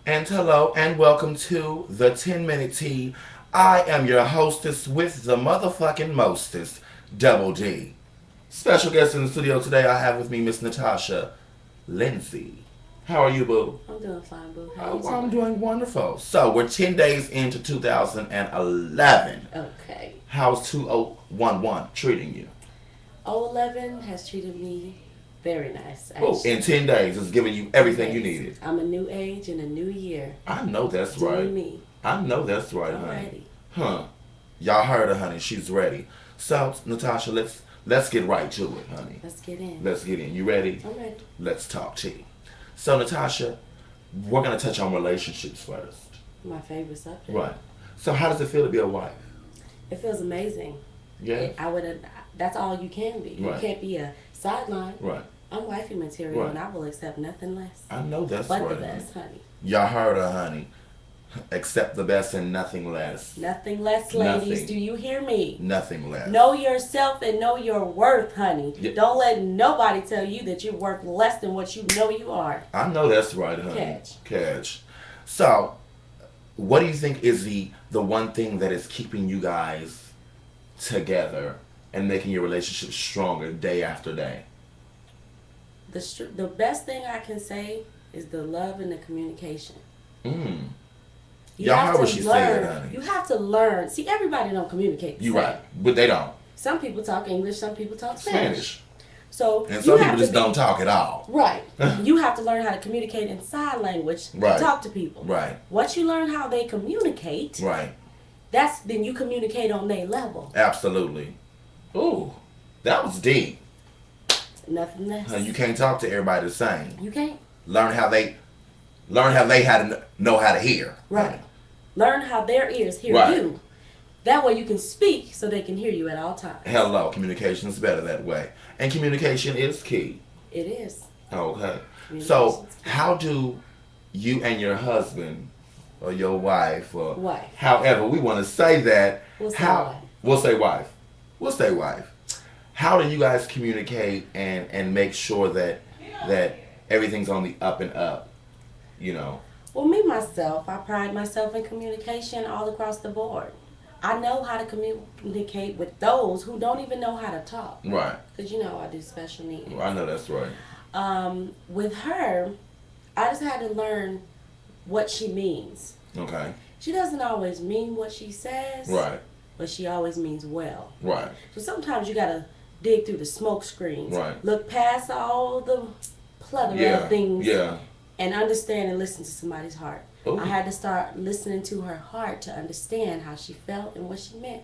And hello and welcome to the 10-Minute Tea. I am your hostess with the motherfucking mostest, Double D. Special guest in the studio today I have with me Miss Natasha Lindsay. How are you, boo? I'm doing fine, boo. How you Oh, doing? I'm doing wonderful. So, we're 10 days into 2011. Okay. How's 2011 treating you? 011 has treated me very nice, Oh, actually. in 10 days, it's giving you everything you Yes. needed. I'm a new age and a new year. I know that's Doing right. me. I know that's right, I'm honey. ready. Huh. Y'all heard her, honey. She's ready. So, Natasha, let's get right to it, honey. Let's get in. Let's get in. You ready? I'm ready. Let's talk tea. So, Natasha, we're gonna touch on relationships first. My favorite subject. Right. So, how does it feel to be a wife? It feels amazing. Yeah. I would. That's all you can be. Right. You can't be a sideline. Right. I'm wifey material, Right. and I will accept nothing less. I know that's But right. the honey. best, honey. Y'all heard her, honey. Accept the best and nothing less. Nothing less, ladies. Nothing. Do you hear me? Nothing less. Know yourself and know your worth, honey. Yeah. Don't let nobody tell you that you're worth less than what you know you are. I know that's right, honey. Catch. So, what do you think is the one thing that is keeping you guys together and making your relationship stronger day after day? The best thing I can say is the love and the communication. Mm. You Y'all have heard to what she learn. said, honey. You have to learn. See, everybody don't communicate. the You same. right, but they don't. Some people talk English. Some people talk Spanish. Spanish. So And you some have people to just be- don't talk at all. Right. You have to learn how to communicate in sign language Right. to talk to people. Right, Once you learn how they communicate, right. then you communicate on their level. Absolutely. Ooh, that was deep. Nothing less. You can't talk to everybody the same. You can't. Learn how they had to know how to hear. Right. Learn how their ears hear Right. you. That way you can speak so they can hear you at all times. Hello, communication is better that way. And communication is key. It is. Okay. So, Communication's key. how do you and your husband or your wife or Wife. however we want to say that, We'll say how wife. we'll say wife. We'll say wife. How do you guys communicate and make sure that everything's on the up and up, you know? Well, me, myself, I pride myself in communication all across the board. I know how to communicate with those who don't even know how to talk. Right. Because, I do special needs. Well, I know that's right. With her, I just had to learn what she means. Okay. She doesn't always mean what she says. Right. But she always means well. Right. So sometimes you gotta dig through the smoke screens. Right. Look past all the plethora Yeah. of things. Yeah. And understand and listen to somebody's heart. Ooh. I had to start listening to her heart to understand how she felt and what she meant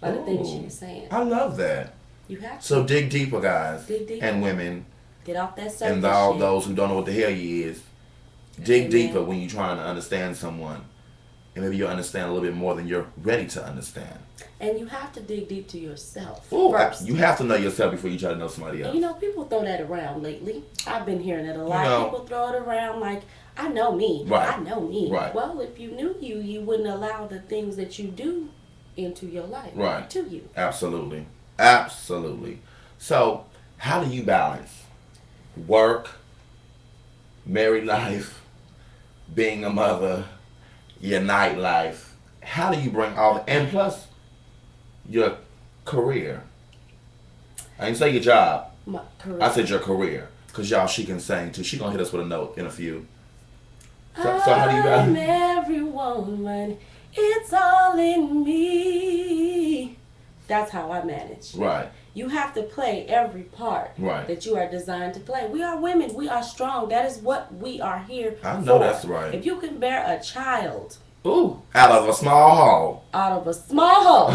by the things she Ooh. was saying. I love that. You have to So dig deeper, guys. Dig deeper. And women. get off that surface And all shit. those who don't know what the hell you is. Dig Amen. deeper when you're trying to understand someone. And maybe you'll understand a little bit more than you're ready to understand. And you have to dig deep to yourself Ooh, first. you have to know yourself before you try to know somebody else. And people throw that around lately. I've been hearing it a lot. You know- People throw it around like, I know me. Right. I know me. Right. Well, if you knew you, you wouldn't allow the things that you do into your life. Right. To you. Absolutely. Absolutely. So, how do you balance work, married life, being a mother, your nightlife? How do you bring all and plus your career? I didn't say your job. My career. I said your career. Because y'all, she can sing too. She gonna hit us with a note in a few. So how do you I'm balance? every woman. It's all in me. That's how I manage. Right. You have to play every part Right. that you are designed to play. We are women. We are strong. That is what we are here I know for. that's right. If you can bear a child Ooh, out of a small hole. out of a small hole,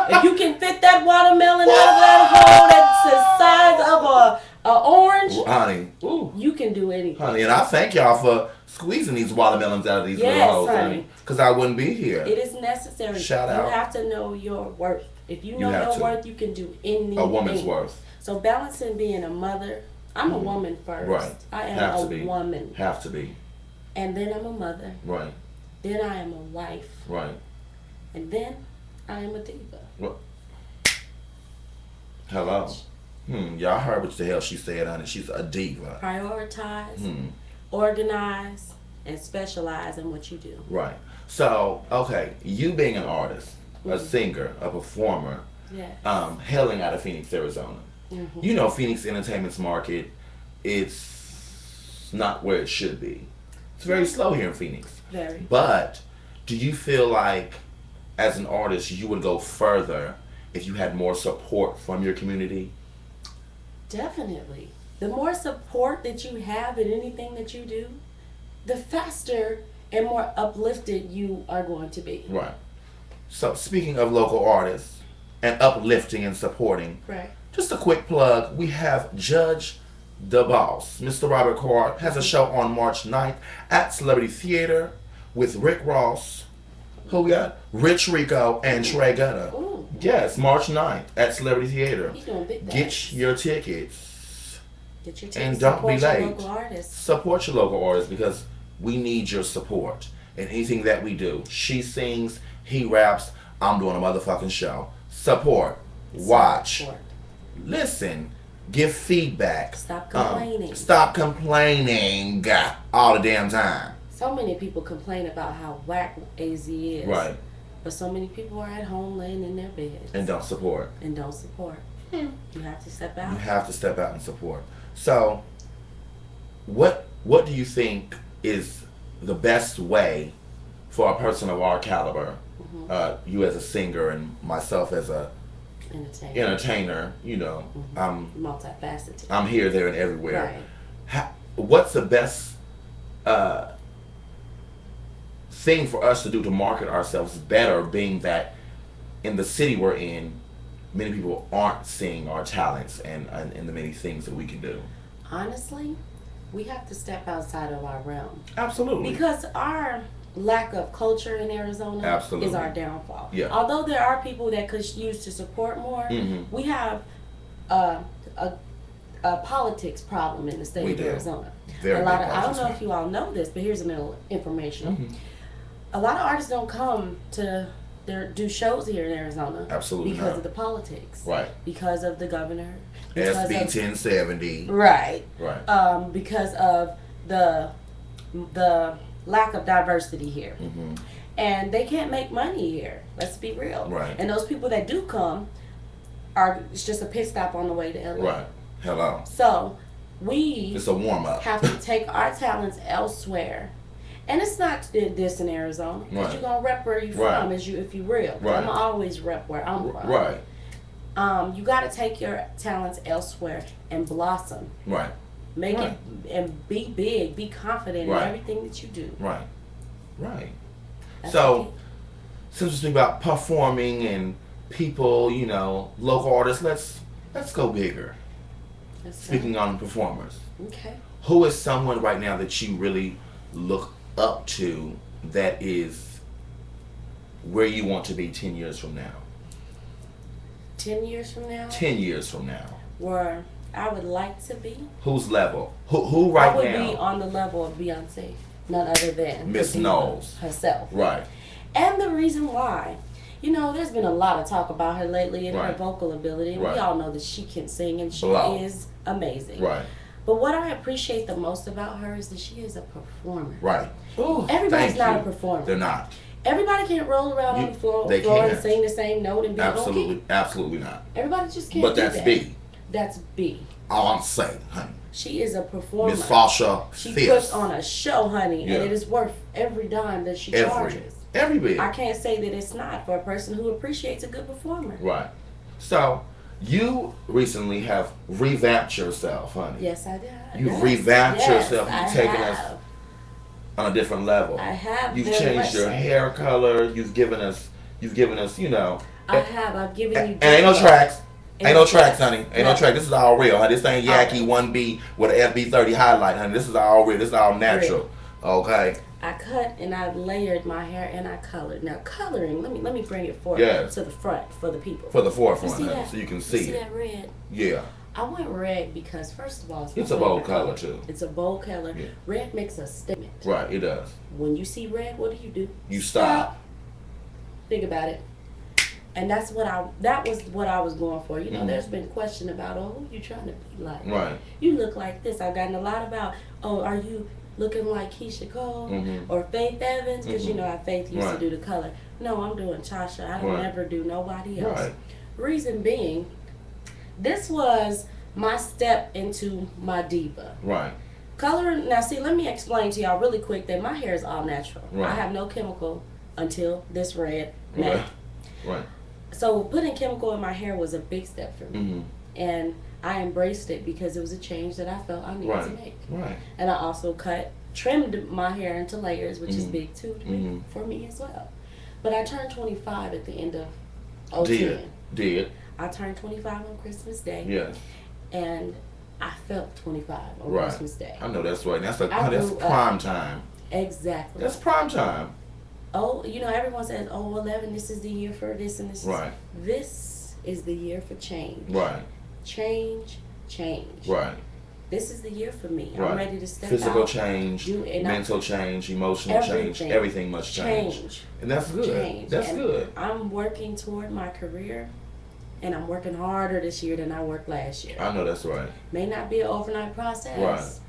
if you can fit that watermelon out of that hole that's the size of a orange, Ooh, honey. Ooh. you can do anything. Honey, and I thank y'all for squeezing these watermelons out of these Yes, little holes, honey. Because I wouldn't be here. It is necessary. Shout out. You have to know your worth. If you know have your to. worth, you can do anything. A woman's worth. So balancing being a mother, I'm a woman first. Right. I am Have a to be. woman. Have to be. And then I'm a mother. Right. Then I am a wife. Right. And then I am a diva. What? Hello. Y'all heard what the hell she said, honey. She's a diva. Prioritize, Hmm. organize, and specialize in what you do. Right. So, okay, you being an artist, a singer, a performer, Yes. hailing out of Phoenix, Arizona. You know, Phoenix entertainment's market, it's not where it should be. It's very slow here in Phoenix. Very. But do you feel like, as an artist, you would go further if you had more support from your community? Definitely. The more support that you have in anything that you do, the faster and more uplifted you are going to be. Right. So, speaking of local artists and uplifting and supporting, Right. just a quick plug. We have Judge the Boss. Mr. Robert Card has a show on March 9th at Celebrity Theater with Rick Ross. Who we got? Rich Rico and Trey Gunner. Ooh. Yes, March 9th at Celebrity Theater. He's doing big Get things. your tickets. Get your And tickets. don't be Support your late. local artists. Support your local artists because we need your support in anything that we do. She sings, he raps, I'm doing a motherfucking show. Support. Watch. Support. Listen. Give feedback. Stop complaining. Stop complaining all the damn time. So many people complain about how whack AZ is. Right. But so many people are at home laying in their beds. And don't support. And don't support. You have to step out. You have to step out and support. So, what do you think is the best way for a person of our caliber, you as a singer and myself as a entertainer, you know, multifaceted. I'm here, there, and everywhere. Right. What's the best thing for us to do to market ourselves better, being that in the city we're in, many people aren't seeing our talents and the many things that we can do? Honestly, we have to step outside of our realm. Absolutely. Because our lack of culture in Arizona Absolutely. is our downfall. Yeah. Although there are people that could use to support more, we have a politics problem in the state of Arizona. Very a lot big of, I don't know politics. if you all know this, but here's a little informational. Mm-hmm. A lot of artists don't come to do shows here in Arizona. Absolutely because not. of the politics. Right. Because of the governor. SB 1070. Right. Right. Because of the lack of diversity here. Mm-hmm. And they can't make money here. Let's be real. Right. And those people that do come it's just a pit stop on the way to LA. Right. Hello. So we It's a warm up. have to take our talents elsewhere. And it's not this in Arizona. Because Right. you're gonna rep where you're Right. from if you're real. Right. I'm always rep where I'm from. Right. You gotta take your talents elsewhere and blossom. Right. Make Right. it and be big, be confident Right. in everything that you do. Right. Right. That's So, okay. since we're speaking about performing and people, you know, local artists, let's go bigger. Speaking on performers, Okay. who is someone right now that you really look up to that is where you want to be 10 years from now? 10 years from now, 10 years from now. where I would like to be, Whose level? Who right I would now? be on the level of Beyonce, none other than Miss Diva Knowles. herself. Right. And the reason why, you know, there's been a lot of talk about her lately and her Right. vocal ability. And Right. we all know that she can sing and she Blow. is amazing. Right. But what I appreciate the most about her is that she is a performer. Right. Ooh, Everybody's thank not you. a performer. They're not. Everybody can't roll around on the floor they and can't. sing the same note and be Absolutely. okay. Absolutely not. Everybody just can't But do that's that. B. That's B. All I'm saying, honey. She is a performer. Miss Fasha She Fierce. puts on a show, honey, Yeah. and it is worth every dime that she charges. Every bit. I can't say that it's not for a person who appreciates a good performer. Right. So, you recently have revamped yourself, honey. Yes, I did. You've revamped yourself. I You've taken us have. on a different level. I have. You've very changed much your so. hair color. You've given us, you know. I have. I've given you. And ain't no tracks. Ain't no tracks, Yes. honey. Ain't no track. This is all real, honey. This ain't Yaki 1B with an FB30 highlight, honey. This is all real. This is all natural. Okay. I cut and I layered my hair and I colored. Now coloring, let me bring it forward Yes. to the front for the people. For the forefront, You see honey, that? so you can You see see it. that red? Yeah. I went red because first of all, It's my a bold favorite color, too. It's a bold color. Yeah. Red makes a statement. Right, it does. When you see red, what do? You stop. Think about it. And that was what I was going for. You know, Mhm. there's been question about, oh, who you trying to be like? Right. You look like this. I've gotten a lot about, oh, are you looking like Keisha Cole Mm-hmm. or Faith Evans, because you Mm-hmm. know how Faith used Right. to do the color. No, I'm doing Tasha. I don't Right. never do nobody else. Right. Reason being, this was my step into my diva. Right. Coloring, now see, let me explain to y'all really quick that my hair is all natural. Right. I have no chemical until this red now. Right. Right. So putting chemical in my hair was a big step for me. Mm-hmm. And I embraced it because it was a change that I felt I needed to Right. make. Right. And I also trimmed my hair into layers, which is Mhm. big too Mhm. for me as well. But I turned 25 at the end of 2010. Did. I turned 25 on Christmas Day. Yes. And I felt 25 on Right. Christmas Day. I know that's right. That's I that's grew prime up. time. Exactly. That's prime time. Oh, you know, everyone says, oh, 11, this is the year for this and this. Right. This is the year for change. Right. Change. Right. This is the year for me. Right. I'm ready to step Physical out. change, and mental change, emotional change. Everything. Everything must change. And that's good. Change. That's And good. I'm working toward my career, and I'm working harder this year than I worked last year. I know that's right. May not be an overnight process. Right.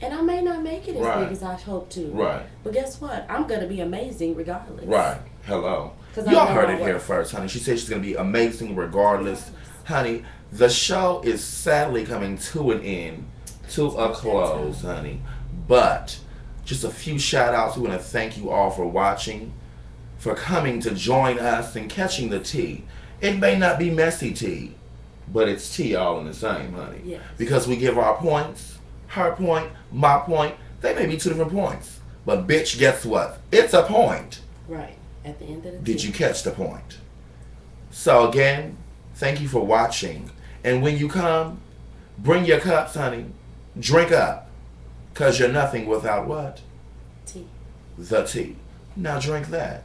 And I may not make it as Right. big as I hope to. Right. But guess what? I'm going to be amazing regardless. Right. Hello. 'Cause I Y'all know heard my it here worth. first, honey. She said she's going to be amazing regardless. Honey, the show is sadly coming to an end, to a close, honey. But just a few shout outs. We want to thank you all for watching, for coming to join us and catching the tea. It may not be messy tea, but it's tea all in the same, honey. Yes. Because we give our points, her point, my point. They may be two different points. But bitch, guess what? It's a point. Right. At the end of the Did day. you catch the point? So again, thank you for watching. And when you come, bring your cups, honey. Drink up. Because you're nothing without what? Tea. The tea. Now drink that.